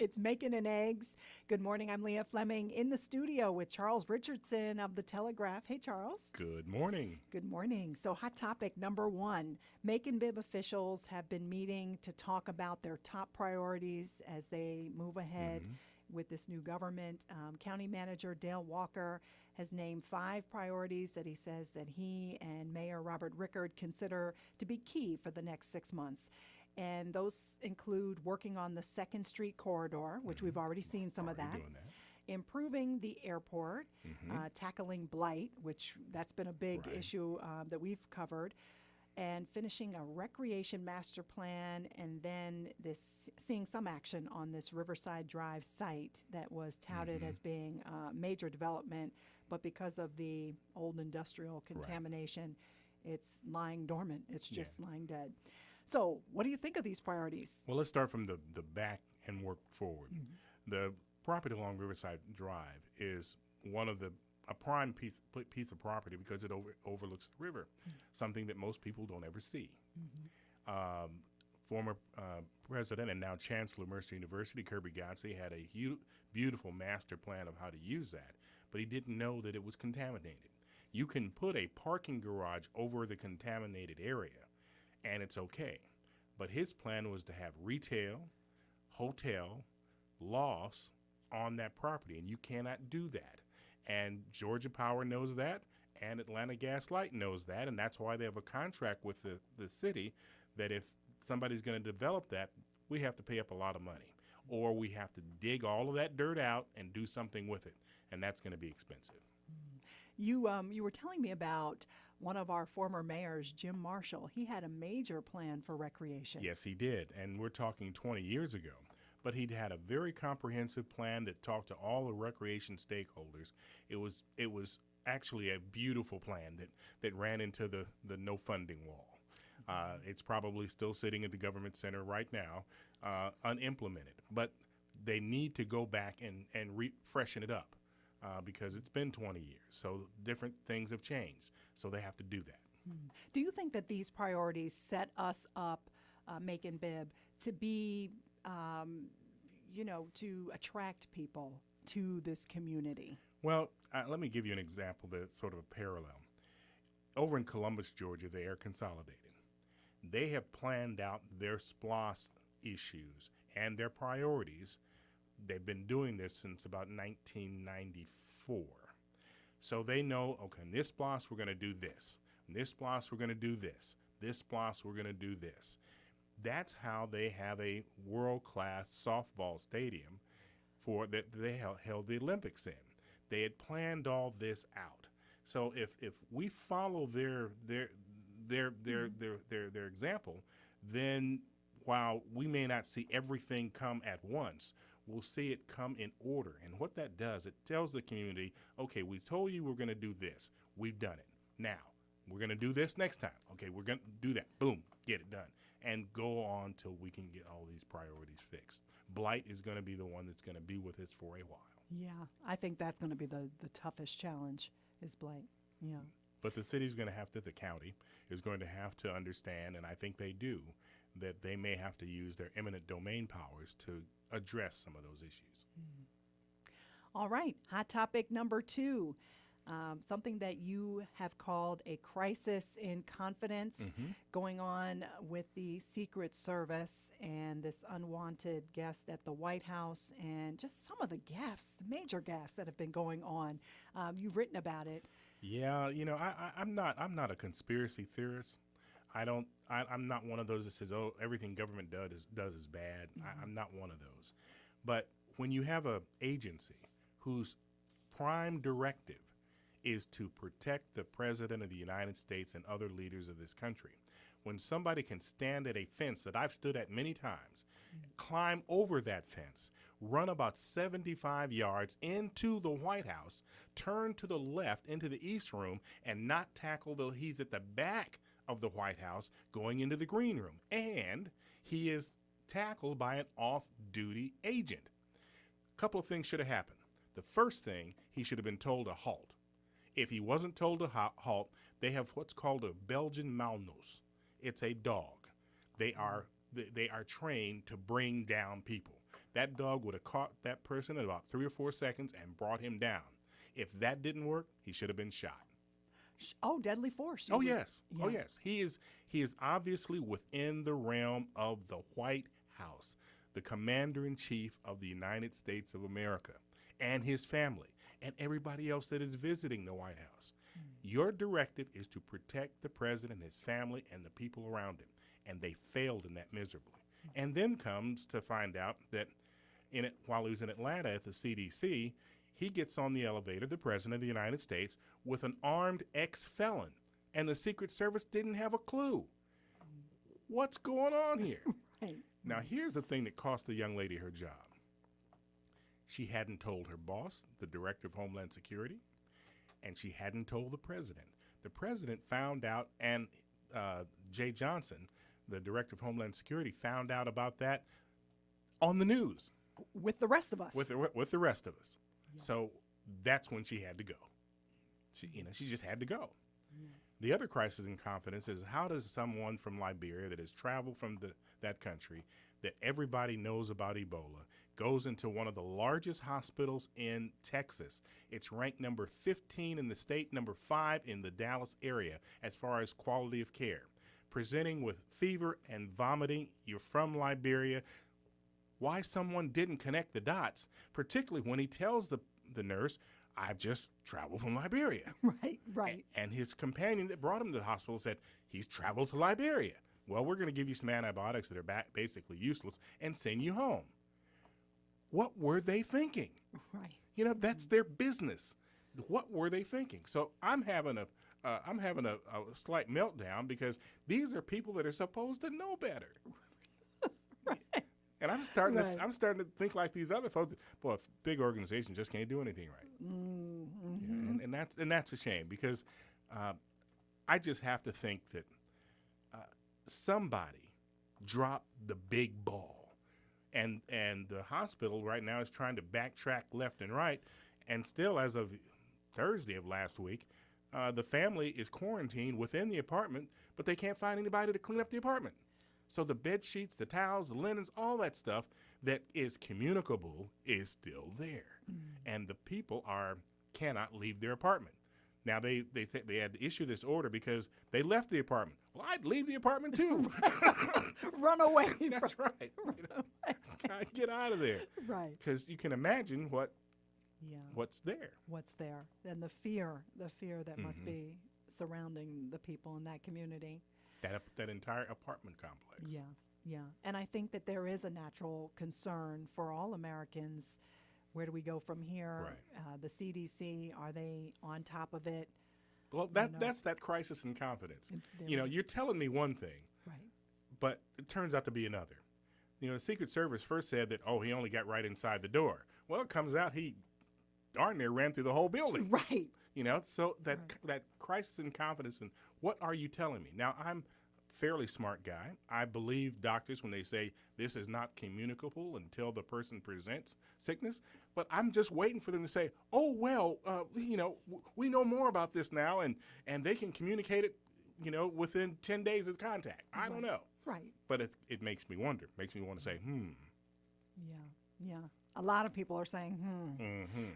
It's Macon and Eggs. Good morning. I'm Leah Fleming in the studio with Charles Richardson of The Telegraph. Hey, Charles. Good morning. Good morning. So, hot topic number one. Macon Bibb officials have been meeting to talk about their top priorities as they move ahead with this new government. County Manager Dale Walker has named 5 priorities that he says that he and Mayor Robert Rickard consider to be key for the next 6 months. And those include working on the 2nd Street corridor, which we've already seen some of that. Doing that. Improving the airport, tackling blight, which that's been a big issue that we've covered, and finishing a recreation master plan, and then seeing some action on this Riverside Drive site that was touted as being major development, but because of the old industrial contamination, it's lying dormant. It's just lying dead. So what do you think of these priorities? Well, let's start from the back and work forward. The property along Riverside Drive is a prime piece of property because it overlooks the river, something that most people don't ever see. Former president and now Chancellor of Mercer University, Kirby Godsey, had a beautiful master plan of how to use that, but he didn't know that it was contaminated. You can put a parking garage over the contaminated area, and it's okay. But his plan was to have retail, hotel, lofts on that property, and you cannot do that. And Georgia Power knows that, and Atlanta Gas Light knows that, and that's why they have a contract with the city that if somebody's going to develop that, we have to pay up a lot of money, or we have to dig all of that dirt out and do something with it, and that's going to be expensive. You were telling me about one of our former mayors, Jim Marshall. He had a major plan for recreation. Yes, he did, and we're talking 20 years ago. But he'd had a very comprehensive plan that talked to all the recreation stakeholders. It was actually a beautiful plan that ran into the no funding wall. It's probably still sitting at the government center right now, unimplemented. But they need to go back and freshen it up. Because it's been 20 years, so different things have changed, so they have to do that. Do you think that these priorities set us up, Macon Bibb, to be, to attract people to this community? Well, let me give you an example that's sort of a parallel. Over in Columbus, Georgia, they are consolidated. They have planned out their SPLOST issues and their priorities. They've been doing this since about 1994. So they know, okay, in this SPLOST, we're going to do this. In this SPLOST, we're going to do this. This SPLOST, we're going to do this. That's how they have a world-class softball stadium that they held the Olympics in. They had planned all this out. So if we follow their example, then while we may not see everything come at once, we'll see it come in order. And what that does, it tells the community, okay, we told you we're going to do this. We've done it. Now, we're going to do this next time. Okay, we're going to do that. Boom, get it done. And go on till we can get all these priorities fixed. Blight is going to be the one that's going to be with us for a while. Yeah, I think that's going to be the toughest challenge is blight. Yeah. But the city's going to have to, the county is going to have to understand, and I think they do, that they may have to use their eminent domain powers to address some of those issues. All right, hot topic number 2, something that you have called a crisis in confidence going on with the Secret Service and this unwanted guest at the White House and just some of the gaffes, major gaffes that have been going on. You've written about it. Yeah, I'm not a conspiracy theorist. I'm not one of those that says, oh, everything government does is bad. I'm not one of those. But when you have an agency whose prime directive is to protect the President of the United States and other leaders of this country, when somebody can stand at a fence that I've stood at many times, climb over that fence, run about 75 yards into the White House, turn to the left into the East Room, and not tackle he's at the back of the White House going into the green room, and he is tackled by an off-duty agent. A couple of things should have happened. The first thing, he should have been told to halt. If he wasn't told to halt, they have what's called a Belgian Malinois. It's a dog. They are trained to bring down people. That dog would have caught that person in about 3 or 4 seconds and brought him down. If that didn't work, he should have been shot. Oh, deadly force. Oh, yes. Yeah. Oh, yes. He is obviously within the realm of the White House, the commander-in-chief of the United States of America, and his family, and everybody else that is visiting the White House. Your directive is to protect the president, his family, and the people around him, and they failed in that miserably. And then comes to find out that while he was in Atlanta at the CDC, he gets on the elevator, the president of the United States, with an armed ex-felon, and the Secret Service didn't have a clue. What's going on here? Right. Now, here's the thing that cost the young lady her job. She hadn't told her boss, the Director of Homeland Security, and she hadn't told the president. The president found out, and Jay Johnson, the Director of Homeland Security, found out about that on the news. With the rest of us. With the rest of us. Yeah. So that's when she had to go. She just had to go. Yeah. The other crisis in confidence is, how does someone from Liberia that has traveled from that country, that everybody knows about Ebola, goes into one of the largest hospitals in Texas? It's ranked number 15 in the state, number 5 in the Dallas area as far as quality of care. Presenting with fever and vomiting, you're from Liberia. Why someone didn't connect the dots, particularly when he tells the nurse, I've just traveled from Liberia. Right. And his companion that brought him to the hospital said, he's traveled to Liberia. Well, we're going to give you some antibiotics that are basically useless and send you home. What were they thinking? Right. That's their business. What were they thinking? So I'm having a slight meltdown because these are people that are supposed to know better. Right. And I'm starting to think like these other folks. Boy, big organizations just can't do anything right. Mm-hmm. Yeah, and that's a shame, because I just have to think that somebody dropped the big ball, and the hospital right now is trying to backtrack left and right, and still, as of Thursday of last week, the family is quarantined within the apartment, but they can't find anybody to clean up the apartment. So the bed sheets, the towels, the linens, all that stuff that is communicable is still there. And the people cannot leave their apartment. Now, they said they had to issue this order because they left the apartment. Well, I'd leave the apartment too. Run away. That's right. Get out of there. Right. Because you can imagine what's there. What's there. And the fear that must be surrounding the people in that community. That entire apartment complex. Yeah. And I think that there is a natural concern for all Americans. Where do we go from here? Right. The CDC, are they on top of it? Well, that's that crisis in confidence. You're telling me one thing, right, but it turns out to be another. The Secret Service first said that, he only got right inside the door. Well, it comes out he darn near ran through the whole building. Right. So that crisis in confidence, and what are you telling me? Now, I'm a fairly smart guy. I believe doctors when they say this is not communicable until the person presents sickness, but I'm just waiting for them to say, we know more about this now, and they can communicate it, within 10 days of contact. I don't know. Right. But it makes me wonder. Makes me want to say, Yeah. A lot of people are saying,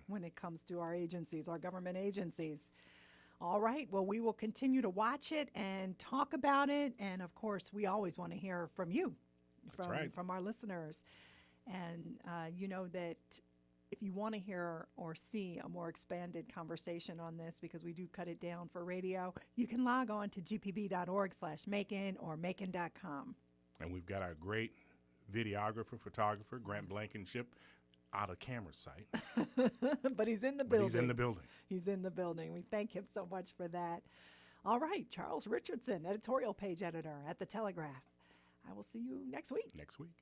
when it comes to our agencies, our government agencies. All right. Well, we will continue to watch it and talk about it. And, of course, we always want to hear from you, from our listeners. And you know that if you want to hear or see a more expanded conversation on this, because we do cut it down for radio, you can log on to gpb.org/Macon or Macon.com. And we've got our great videographer, photographer, Grant Blankenship, out of camera site. But he's in the building. He's in the building. He's in the building. We thank him so much for that. All right, Charles Richardson, editorial page editor at The Telegraph. I will see you next week. Next week.